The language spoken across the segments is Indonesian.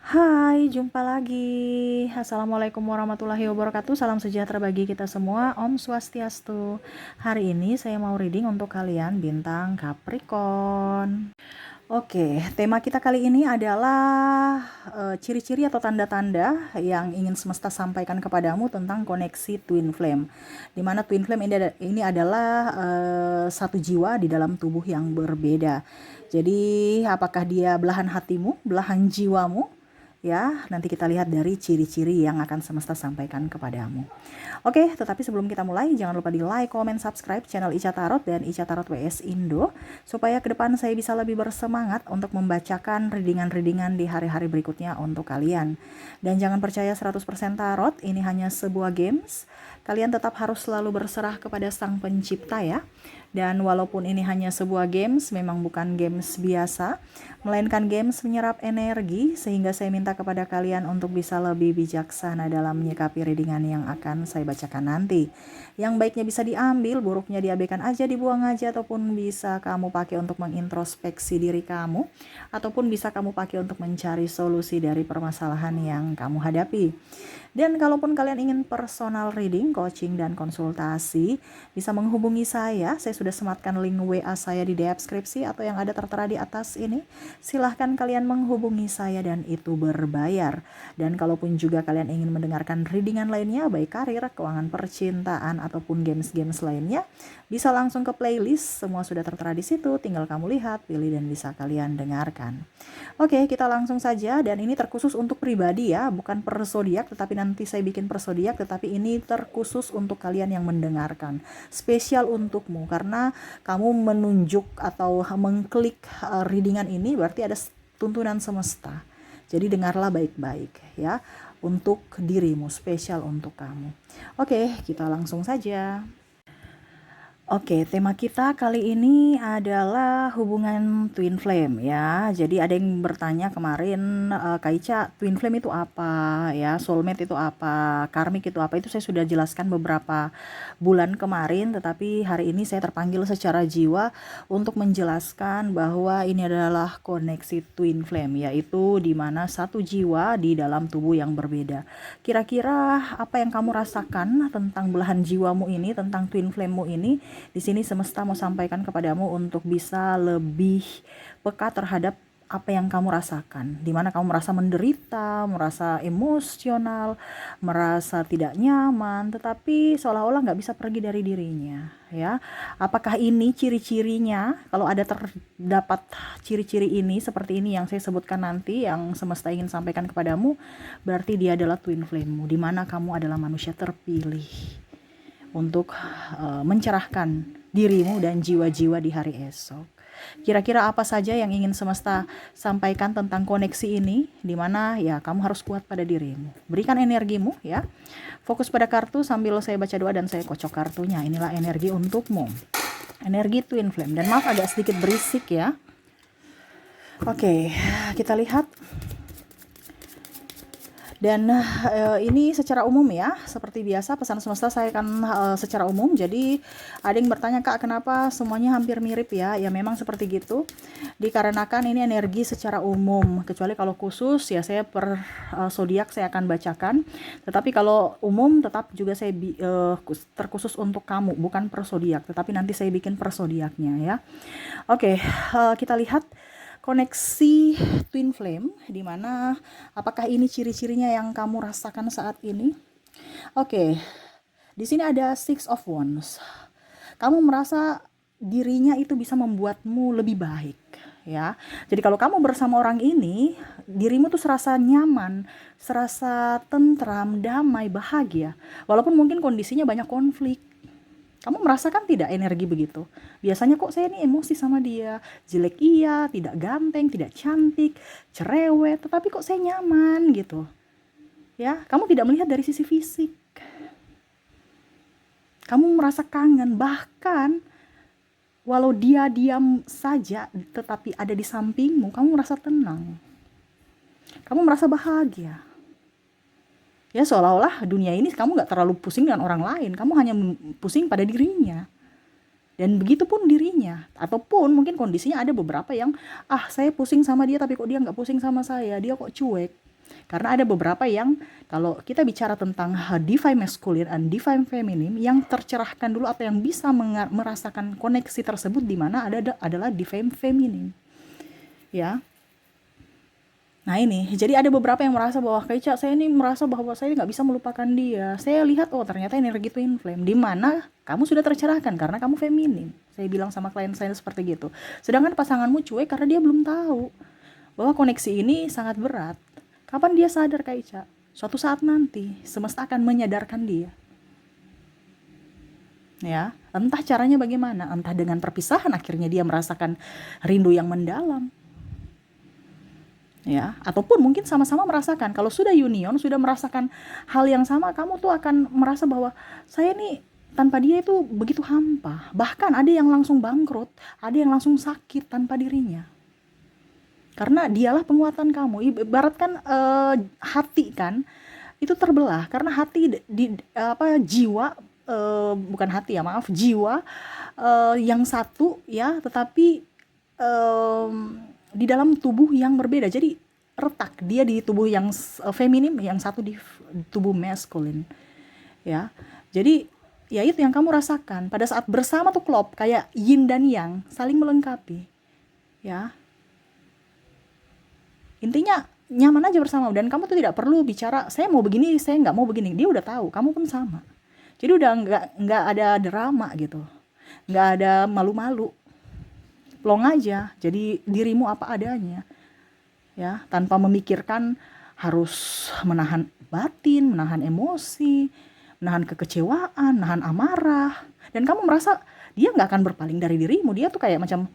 Hai, jumpa lagi. Assalamualaikum warahmatullahi wabarakatuh. Salam sejahtera bagi kita semua. Om Swastiastu. Hari ini saya mau reading untuk kalian bintang Capricorn. Oke, tema kita kali ini adalah ciri-ciri atau tanda-tanda yang ingin semesta sampaikan kepadamu tentang koneksi twin flame. Dimana twin flame ini adalah satu jiwa di dalam tubuh yang berbeda. Jadi apakah dia belahan hatimu, belahan jiwamu? Ya, nanti kita lihat dari ciri-ciri yang akan semesta sampaikan kepadamu. Oke, tetapi sebelum kita mulai, jangan lupa di like, comment, subscribe channel Ica Tarot dan Ica Tarot WS Indo, supaya ke depan saya bisa lebih bersemangat untuk membacakan readingan-readingan di hari-hari berikutnya untuk kalian. Dan jangan percaya 100% tarot, ini hanya sebuah games. Kalian tetap harus selalu berserah kepada Sang Pencipta ya. Dan walaupun ini hanya sebuah games, memang bukan games biasa, melainkan games menyerap energi, sehingga saya minta kepada kalian untuk bisa lebih bijaksana dalam menyikapi readingan yang akan saya bacakan nanti. Yang baiknya bisa diambil, buruknya diabaikan aja, dibuang aja, ataupun bisa kamu pakai untuk mengintrospeksi diri kamu, ataupun bisa kamu pakai untuk mencari solusi dari permasalahan yang kamu hadapi. Dan kalaupun kalian ingin personal reading, coaching, dan konsultasi, bisa menghubungi saya. Saya sudah sematkan link WA saya di deskripsi atau yang ada tertera di atas ini. Silahkan kalian menghubungi saya dan itu berbayar. Dan kalaupun juga kalian ingin mendengarkan readingan lainnya, baik karir, keuangan percintaan, ataupun games-games lainnya, bisa langsung ke playlist. Semua sudah tertera di situ, tinggal kamu lihat, pilih, dan bisa kalian dengarkan. Oke, kita langsung saja. Dan ini terkhusus untuk pribadi ya, bukan per zodiak, tetapi nanti saya bikin per zodiak, tetapi ini terkhusus untuk kalian yang mendengarkan. Spesial untukmu, karena kamu menunjuk atau mengklik readingan ini berarti ada tuntunan semesta. Jadi dengarlah baik-baik ya, untuk dirimu, spesial untuk kamu. Oke, kita langsung saja. Oke, tema kita kali ini adalah hubungan twin flame ya. Jadi ada yang bertanya kemarin, Kak Ica, twin flame itu apa ya? Soulmate itu apa? Karmik itu apa? Itu saya sudah jelaskan beberapa bulan kemarin, tetapi hari ini saya terpanggil secara jiwa untuk menjelaskan bahwa ini adalah koneksi twin flame, yaitu di mana satu jiwa di dalam tubuh yang berbeda. Kira-kira apa yang kamu rasakan tentang belahan jiwamu ini, tentang twin flame-mu ini? Di sini semesta mau sampaikan kepadamu untuk bisa lebih peka terhadap apa yang kamu rasakan, di mana kamu merasa menderita, merasa emosional, merasa tidak nyaman, tetapi seolah-olah nggak bisa pergi dari dirinya, ya. Apakah ini ciri-cirinya? Kalau ada terdapat ciri-ciri ini seperti ini yang saya sebutkan nanti, yang semesta ingin sampaikan kepadamu, berarti dia adalah twin flame-mu, di mana kamu adalah manusia terpilih untuk mencerahkan dirimu dan jiwa-jiwa di hari esok. Kira-kira apa saja yang ingin semesta sampaikan tentang koneksi ini, di mana ya kamu harus kuat pada dirimu. Berikan energimu ya. Fokus pada kartu sambil saya baca doa dan saya kocok kartunya. Inilah energi untukmu. Energi twin flame. Dan maaf agak sedikit berisik ya. Oke, kita lihat. Dan ini secara umum ya, seperti biasa pesan semesta saya akan secara umum. Jadi ada yang bertanya, Kak, kenapa semuanya hampir mirip ya? Ya memang seperti gitu, dikarenakan ini energi secara umum. Kecuali kalau khusus ya saya per zodiak saya akan bacakan. Tetapi kalau umum tetap juga saya terkhusus untuk kamu, bukan per zodiak, tetapi nanti saya bikin per zodiaknya ya. Oke, kita lihat koneksi twin flame, di mana apakah ini ciri-cirinya yang kamu rasakan saat ini? Oke, di sini ada Six of Wands. Kamu merasa dirinya itu bisa membuatmu lebih baik, ya. Jadi kalau kamu bersama orang ini, dirimu tuh serasa nyaman, serasa tentram, damai, bahagia. Walaupun mungkin kondisinya banyak konflik. Kamu merasakan tidak energi begitu? Biasanya kok saya ini emosi sama dia, jelek iya, tidak ganteng, tidak cantik, cerewet, tetapi kok saya nyaman gitu. Ya, kamu tidak melihat dari sisi fisik. Kamu merasa kangen, bahkan walau dia diam saja tetapi ada di sampingmu, kamu merasa tenang. Kamu merasa bahagia. Ya seolah-olah dunia ini kamu gak terlalu pusing dengan orang lain, kamu hanya pusing pada dirinya. Dan begitu pun dirinya, ataupun mungkin kondisinya ada beberapa yang saya pusing sama dia tapi kok dia gak pusing sama saya, dia kok cuek. Karena ada beberapa yang kalau kita bicara tentang divine masculine and divine feminine, yang tercerahkan dulu atau yang bisa merasakan koneksi tersebut di mana adalah divine feminine. Ya. Nah ini, jadi ada beberapa yang merasa bahwa kayak saya ini merasa bahwa saya nggak bisa melupakan dia. Saya lihat, oh ternyata energi twin flame, di mana kamu sudah tercerahkan karena kamu feminin. Saya bilang sama klien saya seperti gitu. Sedangkan pasanganmu cuek karena dia belum tahu bahwa koneksi ini sangat berat. Kapan dia sadar, Kak Ica? Suatu saat nanti, semesta akan menyadarkan dia. Ya, entah caranya bagaimana, entah dengan perpisahan akhirnya dia merasakan rindu yang mendalam. Ya, ataupun mungkin sama-sama merasakan. Kalau sudah union, sudah merasakan hal yang sama, kamu tuh akan merasa bahwa saya nih tanpa dia itu begitu hampa. Bahkan ada yang langsung bangkrut, ada yang langsung sakit tanpa dirinya. Karena dialah penguatan kamu. Ibaratkan hati kan itu terbelah karena hati jiwa, bukan hati ya, maaf, jiwa yang satu ya, tetapi di dalam tubuh yang berbeda. Jadi retak, dia di tubuh yang feminim, yang satu di tubuh masculine. Ya. Jadi ya itu yang kamu rasakan pada saat bersama tuh klop, kayak yin dan yang saling melengkapi. Ya. Intinya nyaman aja bersama, dan kamu tuh tidak perlu bicara saya mau begini, saya nggak mau begini. Dia udah tahu, kamu pun sama. Jadi udah nggak ada drama gitu, nggak ada malu-malu, plong aja, jadi dirimu apa adanya, ya, tanpa memikirkan harus menahan batin, menahan emosi, menahan kekecewaan, menahan amarah, dan kamu merasa dia nggak akan berpaling dari dirimu. Dia tuh kayak macam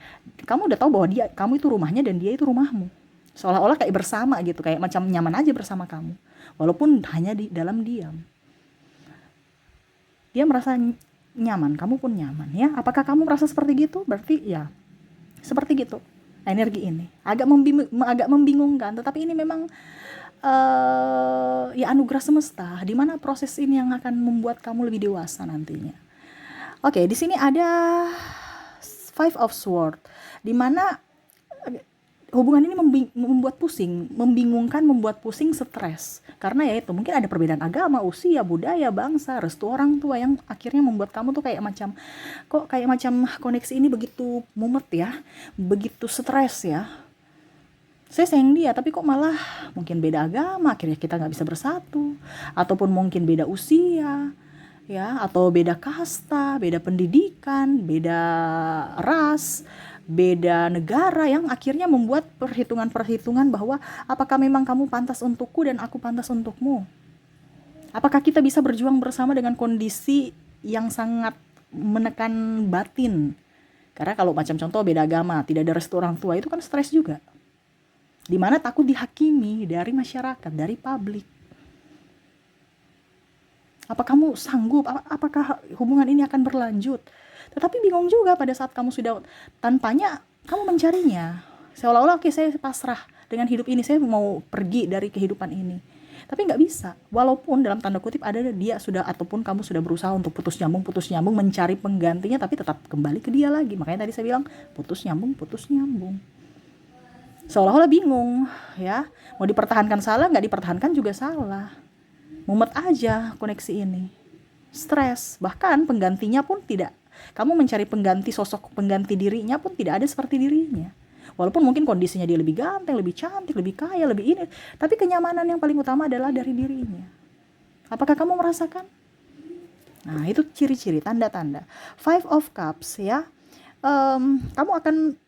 kamu udah tahu bahwa kamu itu rumahnya dan dia itu rumahmu, seolah-olah kayak bersama gitu, kayak macam nyaman aja bersama kamu, walaupun hanya di dalam diam. Dia merasa nyaman, kamu pun nyaman, ya. Apakah kamu merasa seperti gitu? Berarti ya seperti gitu. Energi ini agak membingungkan, tetapi ini memang ya anugerah semesta, di mana proses ini yang akan membuat kamu lebih dewasa nantinya. Oke, di sini ada Five of Swords, di mana hubungan ini membuat pusing, membingungkan, membuat pusing, stres. Karena ya itu, mungkin ada perbedaan agama, usia, budaya, bangsa, restu orang tua yang akhirnya membuat kamu tuh kayak macam koneksi ini begitu mumet ya, begitu stres ya. Saya sayang dia, tapi kok malah mungkin beda agama, akhirnya kita nggak bisa bersatu. Ataupun mungkin beda usia, ya, atau beda kasta, beda pendidikan, beda ras, beda negara, yang akhirnya membuat perhitungan-perhitungan bahwa apakah memang kamu pantas untukku dan aku pantas untukmu. Apakah kita bisa berjuang bersama dengan kondisi yang sangat menekan batin. Karena kalau macam contoh beda agama, tidak ada restu orang tua, itu kan stres juga. Dimana takut dihakimi dari masyarakat, dari publik. Apa kamu sanggup? Apakah hubungan ini akan berlanjut? Tetapi bingung juga pada saat kamu sudah tanpanya, kamu mencarinya. Seolah-olah oke, saya pasrah dengan hidup ini, saya mau pergi dari kehidupan ini. Tapi nggak bisa. Walaupun dalam tanda kutip ada dia sudah, ataupun kamu sudah berusaha untuk putus nyambung, mencari penggantinya, tapi tetap kembali ke dia lagi. Makanya tadi saya bilang putus nyambung. Seolah-olah bingung, ya. Mau dipertahankan salah, nggak dipertahankan juga salah. Mumet aja koneksi ini. Stres. Bahkan penggantinya pun tidak. Kamu mencari pengganti, sosok pengganti dirinya pun tidak ada seperti dirinya. Walaupun mungkin kondisinya dia lebih ganteng, lebih cantik, lebih kaya, lebih ini. Tapi kenyamanan yang paling utama adalah dari dirinya. Apakah kamu merasakan? Nah, itu ciri-ciri, tanda-tanda. Five of Cups, ya. Kamu akan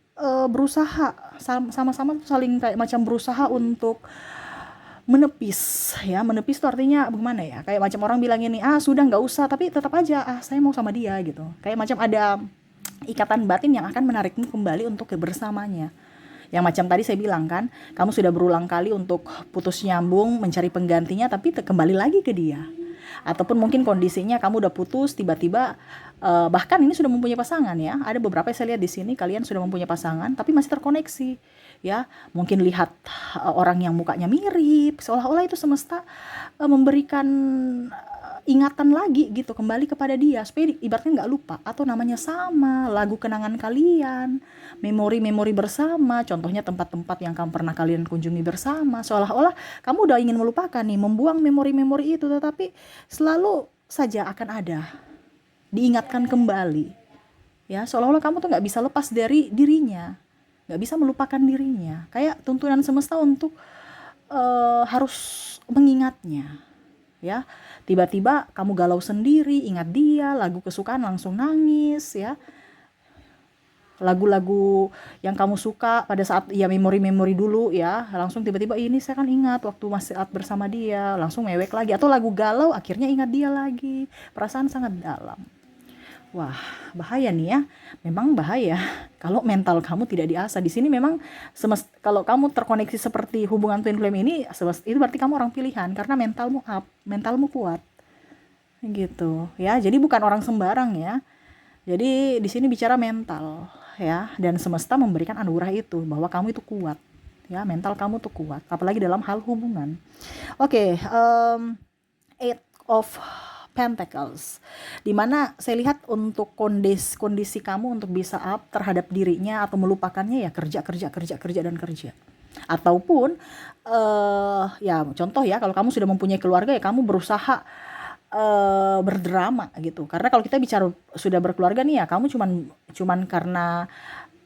berusaha, sama-sama saling kayak macam berusaha untuk menepis, ya. Menepis itu artinya bagaimana ya, kayak macam orang bilang ini, sudah nggak usah, tapi tetap aja saya mau sama dia gitu, kayak macam ada ikatan batin yang akan menarikmu kembali untuk bersamanya. Yang macam tadi saya bilang kan, kamu sudah berulang kali untuk putus nyambung, mencari penggantinya, tapi kembali lagi ke dia. Ataupun mungkin kondisinya kamu udah putus, tiba-tiba bahkan ini sudah mempunyai pasangan, ya. Ada beberapa yang saya lihat di sini, kalian sudah mempunyai pasangan tapi masih terkoneksi, ya. Mungkin lihat orang yang mukanya mirip, seolah-olah itu semesta memberikan ingatan lagi gitu, kembali kepada dia supaya ibaratnya nggak lupa, atau namanya sama lagu kenangan kalian, memori-memori bersama, contohnya tempat-tempat yang kalian kunjungi bersama, seolah-olah kamu udah ingin melupakan nih, membuang memori-memori itu, tetapi selalu saja akan ada, diingatkan kembali, ya, seolah-olah kamu tuh nggak bisa lepas dari dirinya, nggak bisa melupakan dirinya, kayak tuntunan semesta untuk harus mengingatnya, ya. Tiba-tiba kamu galau sendiri, ingat dia, lagu kesukaan langsung nangis, ya. Lagu-lagu yang kamu suka pada saat ya memori-memori dulu, ya, langsung tiba-tiba ini saya kan ingat waktu masih saat bersama dia, langsung mewek lagi, atau lagu galau akhirnya ingat dia lagi, perasaan sangat dalam. Wah, bahaya nih ya. Memang bahaya kalau mental kamu tidak diasah. Di sini memang kalau kamu terkoneksi seperti hubungan twin flame ini, itu berarti kamu orang pilihan karena mentalmu up, mentalmu kuat. Gitu, ya. Jadi bukan orang sembarang ya. Jadi di sini bicara mental, ya, dan semesta memberikan anugerah itu bahwa kamu itu kuat. Ya, mental kamu tuh kuat, apalagi dalam hal hubungan. Oke, Eight of Pentacles, dimana saya lihat untuk kondisi kamu untuk bisa up terhadap dirinya atau melupakannya, ya kerja dan kerja, ataupun ya contoh ya, kalau kamu sudah mempunyai keluarga ya kamu berusaha berdrama gitu, karena kalau kita bicara sudah berkeluarga nih ya kamu cuman karena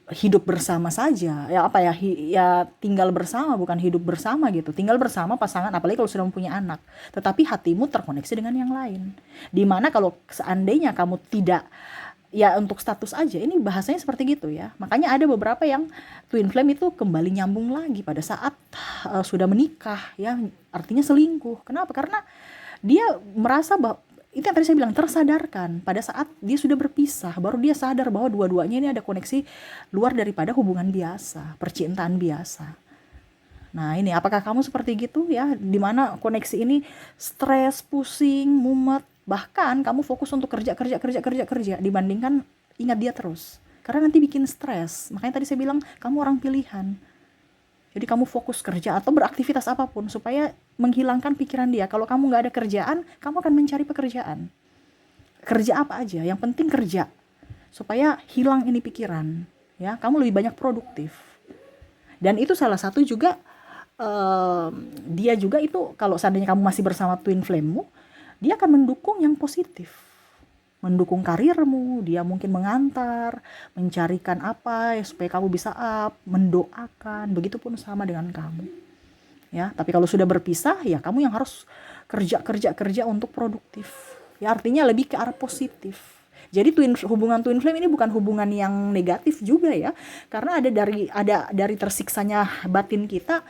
hidup bersama saja, ya apa ya, ya tinggal bersama, bukan hidup bersama gitu, tinggal bersama pasangan, apalagi kalau sudah mempunyai anak, tetapi hatimu terkoneksi dengan yang lain, dimana kalau seandainya kamu tidak, ya untuk status aja, ini bahasanya seperti gitu ya, makanya ada beberapa yang twin flame itu kembali nyambung lagi pada saat sudah menikah, ya artinya selingkuh. Kenapa? Karena dia merasa bahwa itu yang tadi saya bilang, tersadarkan pada saat dia sudah berpisah, baru dia sadar bahwa dua-duanya ini ada koneksi luar daripada hubungan biasa, percintaan biasa. Nah ini, apakah kamu seperti gitu ya, dimana koneksi ini stres, pusing, mumet, bahkan kamu fokus untuk kerja dibandingkan ingat dia terus, karena nanti bikin stres. Makanya tadi saya bilang kamu orang pilihan. Jadi kamu fokus kerja atau beraktivitas apapun supaya menghilangkan pikiran dia. Kalau kamu nggak ada kerjaan, kamu akan mencari pekerjaan. Kerja apa aja, yang penting kerja. Supaya hilang ini pikiran. Ya, kamu lebih banyak produktif. Dan itu salah satu juga, dia juga itu kalau seandainya kamu masih bersama twin flame-mu, dia akan mendukung yang positif. Mendukung karirmu, dia mungkin mengantar, mencarikan apa ya supaya kamu bisa up, mendoakan, begitupun sama dengan kamu. Ya, tapi kalau sudah berpisah ya kamu yang harus kerja untuk produktif. Ya artinya lebih ke arah positif. Jadi hubungan twin flame ini bukan hubungan yang negatif juga ya. Karena ada dari tersiksanya batin kita,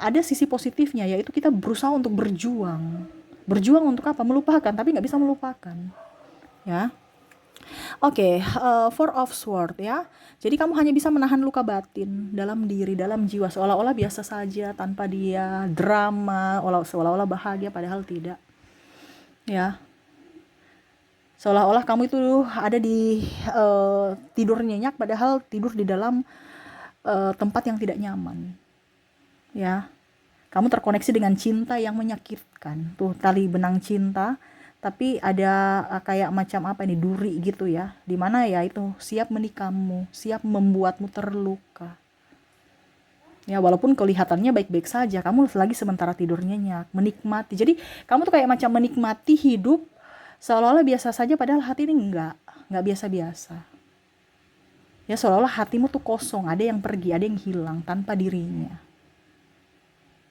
ada sisi positifnya, yaitu kita berusaha untuk berjuang untuk apa? Melupakan, tapi nggak bisa melupakan, ya. Oke, Four of Swords ya. Jadi kamu hanya bisa menahan luka batin dalam diri, dalam jiwa, seolah-olah biasa saja tanpa dia, drama, seolah-olah bahagia padahal tidak, ya. Seolah-olah kamu itu ada di tidur nyenyak padahal tidur di dalam tempat yang tidak nyaman, ya. Kamu terkoneksi dengan cinta yang menyakitkan. Tuh tali benang cinta, tapi ada kayak macam apa ini, duri gitu ya. Dimana ya itu siap menikahmu, siap membuatmu terluka. Ya walaupun kelihatannya baik-baik saja, kamu lagi sementara tidur nyenyak, menikmati. Jadi kamu tuh kayak macam menikmati hidup seolah-olah biasa saja padahal hati ini enggak biasa-biasa. Ya seolah-olah hatimu tuh kosong, ada yang pergi, ada yang hilang tanpa dirinya.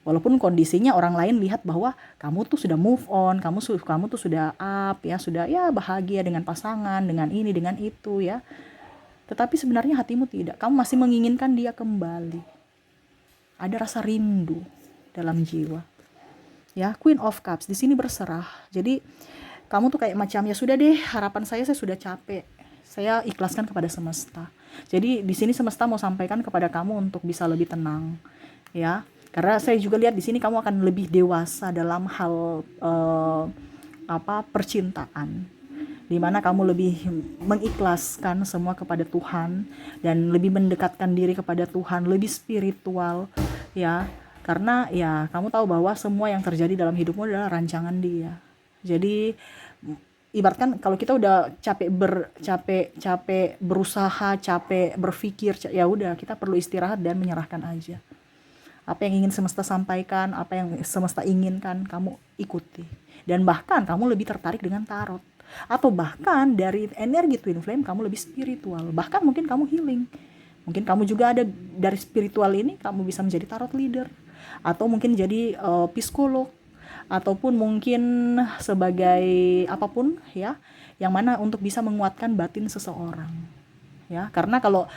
Walaupun kondisinya orang lain lihat bahwa kamu tuh sudah move on, kamu tuh sudah up ya, sudah ya bahagia dengan pasangan, dengan ini, dengan itu ya. Tetapi sebenarnya hatimu tidak, kamu masih menginginkan dia kembali. Ada rasa rindu dalam jiwa. Ya, Queen of Cups di sini berserah. Jadi kamu tuh kayak macam ya sudah deh, harapan saya sudah capek. Saya ikhlaskan kepada semesta. Jadi di sini semesta mau sampaikan kepada kamu untuk bisa lebih tenang, ya. Karena saya juga lihat di sini kamu akan lebih dewasa dalam hal percintaan, dimana kamu lebih mengikhlaskan semua kepada Tuhan dan lebih mendekatkan diri kepada Tuhan, lebih spiritual, ya. Karena ya kamu tahu bahwa semua yang terjadi dalam hidupmu adalah rancangan Dia, Jadi ibaratkan kalau kita udah capek berusaha, capek berpikir, ya udah kita perlu istirahat dan menyerahkan aja. Apa yang ingin semesta sampaikan, apa yang semesta inginkan, kamu ikuti. Dan bahkan kamu lebih tertarik dengan tarot. Atau bahkan dari energi twin flame kamu lebih spiritual. Bahkan mungkin kamu healing. Mungkin kamu juga ada dari spiritual ini, kamu bisa menjadi tarot leader. Atau mungkin jadi psikolog. Ataupun mungkin sebagai apapun ya, yang mana untuk bisa menguatkan batin seseorang. Ya, karena kalau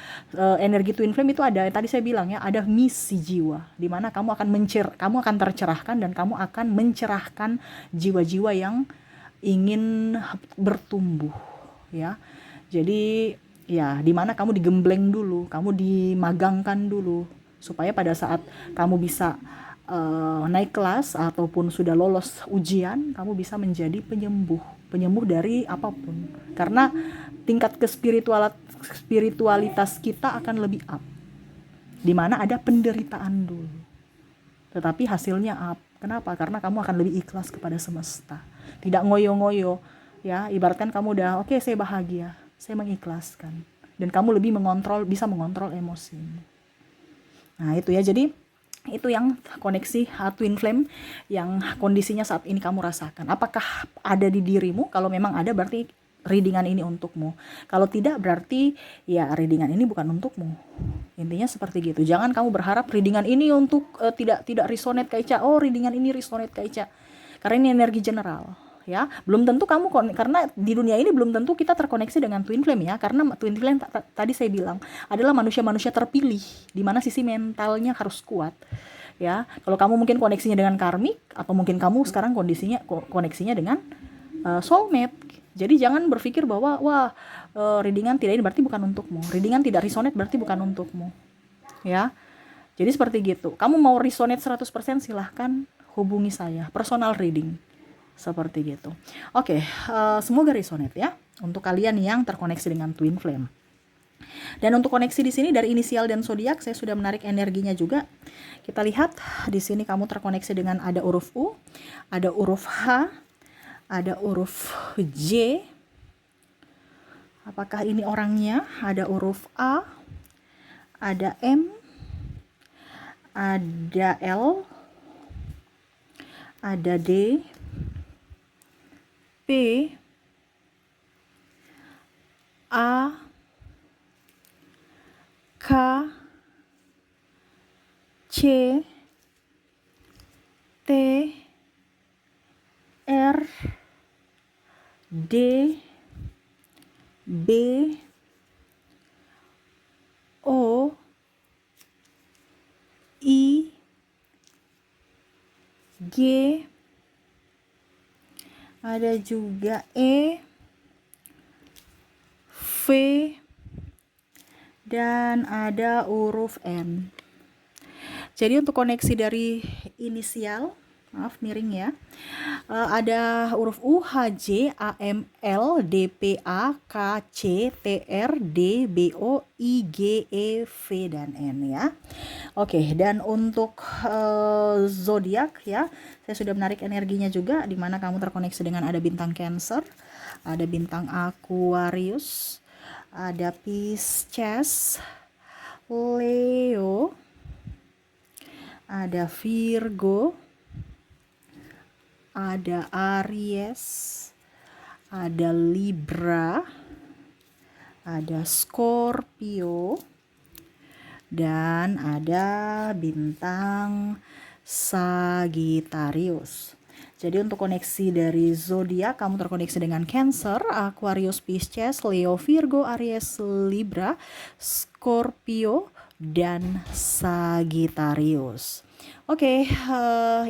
energi twin flame itu ada, tadi saya bilang ya, ada misi jiwa di mana kamu akan tercerahkan dan kamu akan mencerahkan jiwa-jiwa yang ingin bertumbuh ya. Jadi ya di mana kamu digembleng dulu, kamu dimagangkan dulu supaya pada saat kamu bisa naik kelas ataupun sudah lolos ujian, kamu bisa menjadi penyembuh dari apapun. Karena tingkat spiritualitas kita akan lebih up, dimana ada penderitaan dulu tetapi hasilnya up. Kenapa? Karena kamu akan lebih ikhlas kepada semesta, tidak ngoyo-ngoyo ya. Ibaratkan kamu udah oke, saya bahagia, saya mengikhlaskan, dan kamu lebih bisa mengontrol emosi. Nah itu ya, jadi itu yang koneksi twin flame yang kondisinya saat ini kamu rasakan. Apakah ada di dirimu? Kalau memang ada, berarti readingan ini untukmu. Kalau tidak, berarti ya readingan ini bukan untukmu. Intinya seperti gitu. Jangan kamu berharap readingan ini untuk tidak resonate Kak Ica. Oh, readingan ini resonate Kak Ica. Karena ini energi general ya. Belum tentu kamu, karena di dunia ini belum tentu kita terkoneksi dengan twin flame ya. Karena twin flame tadi saya bilang adalah manusia-manusia terpilih di mana sisi mentalnya harus kuat. Ya, kalau kamu mungkin koneksinya dengan karmik, atau mungkin kamu sekarang koneksinya dengan soulmate. Jadi jangan berpikir bahwa readingan tidak ini berarti bukan untukmu. Readingan tidak resonate berarti bukan untukmu. Ya. Jadi seperti gitu. Kamu mau resonate 100% silahkan hubungi saya, personal reading. Seperti gitu. Oke, semoga resonate ya untuk kalian yang terkoneksi dengan twin flame. Dan untuk koneksi di sini dari inisial dan zodiak saya sudah menarik energinya juga. Kita lihat di sini kamu terkoneksi dengan ada huruf U, ada huruf H, ada huruf J. Apakah ini orangnya? Ada huruf A, ada M, ada L, ada D, P, A, K, C, T, R, D, B, O, I, G, ada juga E, V, dan ada huruf N. Jadi untuk koneksi dari inisial, maaf miring ya, ada huruf U, H, J, A, M, L, D, P, A, K, C, T, R, D, B, O, I, G, E, V, dan N ya. Oke, dan untuk zodiak ya, saya sudah menarik energinya juga, di mana kamu terkoneksi dengan ada bintang Cancer, ada bintang Aquarius, ada Pisces, Leo, ada Virgo, ada Aries, ada Libra, ada Scorpio, dan ada bintang Sagittarius. Jadi untuk koneksi dari zodiak, kamu terkoneksi dengan Cancer, Aquarius, Pisces, Leo, Virgo, Aries, Libra, Scorpio, dan Sagittarius. Oke,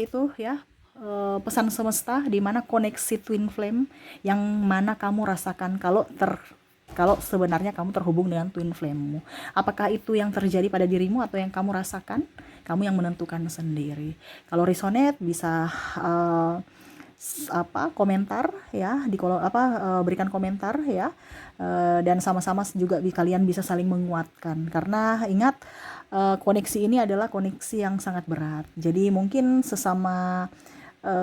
itu ya pesan semesta di mana koneksi twin flame yang mana kamu rasakan kalau sebenarnya kamu terhubung dengan twin flame-mu. Apakah itu yang terjadi pada dirimu atau yang kamu rasakan? Kamu yang menentukan sendiri. Kalau resonate bisa komentar ya di kolom berikan komentar ya, dan sama-sama juga kalian bisa saling menguatkan, karena ingat koneksi ini adalah koneksi yang sangat berat. Jadi mungkin sesama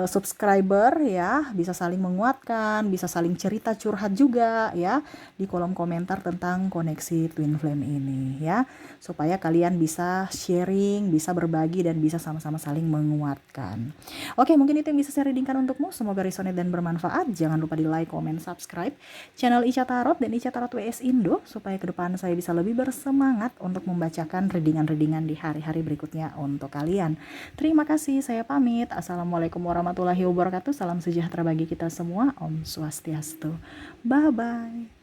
subscriber ya, bisa saling menguatkan, bisa saling cerita curhat juga ya di kolom komentar tentang koneksi Twin Flame ini ya, supaya kalian bisa sharing, bisa berbagi dan bisa sama-sama saling menguatkan. Oke, mungkin itu yang bisa saya readingkan untukmu. Semoga resonate dan bermanfaat. Jangan lupa di like, comment, subscribe channel Ica Tarot dan Ica Tarot WS Indo supaya ke depan saya bisa lebih bersemangat untuk membacakan readingan-readingan di hari-hari berikutnya untuk kalian. Terima kasih, saya pamit. Assalamualaikum warahmatullahi wabarakatuh. Salam sejahtera bagi kita semua. Om Swastiastu. Bye-bye.